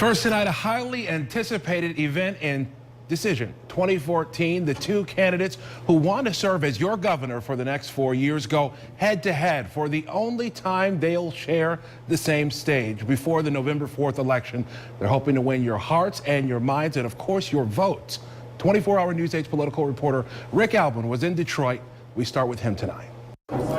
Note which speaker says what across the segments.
Speaker 1: First tonight, a highly anticipated event in Decision 2014. The two candidates who want to serve as your governor for the next 4 years go head-to-head for the only time they'll share the same stage before the November 4th election. They're hoping to win your hearts and your minds and, of course, your votes. 24-hour News 8's political reporter Rick Albin was in Detroit. We start with him tonight.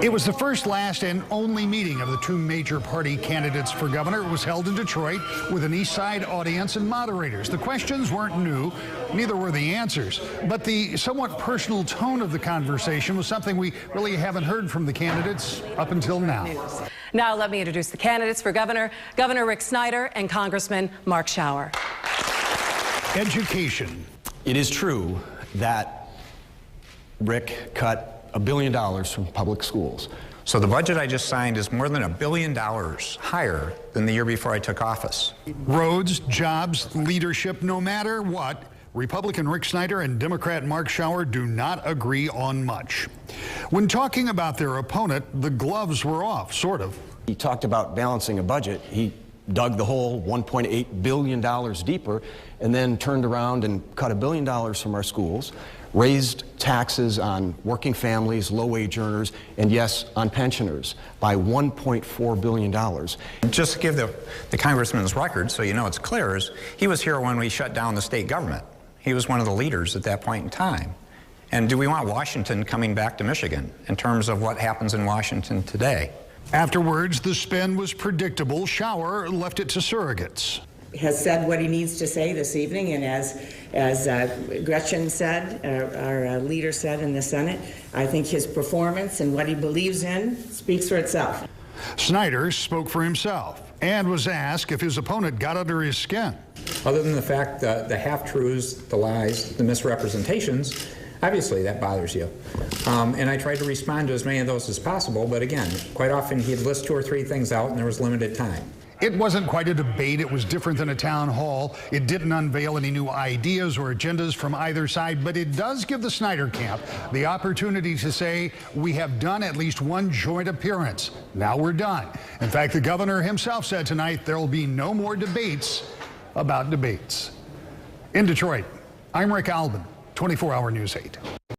Speaker 2: It was the first, last, and only meeting of the two major party candidates for governor. It was held in Detroit with an East Side audience and moderators. The questions weren't new, neither were the answers. But the somewhat personal tone of the conversation was something we really haven't heard from the candidates up until now.
Speaker 3: Now let me introduce the candidates for governor, Governor Rick Snyder and Congressman Mark Schauer.
Speaker 2: Education.
Speaker 4: It is true that Rick cut $1 billion from public schools.
Speaker 5: So the budget I just signed is more than $1 billion higher than the year before I took office.
Speaker 2: Roads, jobs, leadership, no matter what, Republican Rick Snyder and Democrat Mark Schauer do not agree on much. When talking about their opponent, the gloves were off, sort of.
Speaker 4: He talked about balancing a budget. He dug the hole $1.8 billion deeper and then turned around and cut $1 billion from our schools, raised taxes on working families, low-wage earners, and yes, on pensioners by $1.4 billion.
Speaker 5: Just to give the congressman's record so you know it's clear, is he was here when we shut down the state government. He was one of the leaders at that point in time. And do we want Washington coming back to Michigan in terms of what happens in Washington today?
Speaker 2: Afterwards, the spin was predictable. Schauer left it to surrogates.
Speaker 6: Has said what he needs to say this evening, and as Gretchen said, our leader said in the Senate, I think his performance and what he believes in speaks for itself.
Speaker 2: Snyder spoke for himself and was asked if his opponent got under his skin.
Speaker 7: Other than the fact that the half-truths, the lies, the misrepresentations, obviously that bothers you. And I tried to respond to as many of those as possible, but again, quite often he'd list 2 or 3 things out and there was limited time.
Speaker 2: It wasn't quite a debate. It was different than a town hall. It didn't unveil any new ideas or agendas from either side, but it does give the Snyder camp the opportunity to say, we have done at least one joint appearance. Now we're done. In fact, the governor himself said tonight there will be no more debates about debates. In Detroit, I'm Rick Albin, 24-hour News 8.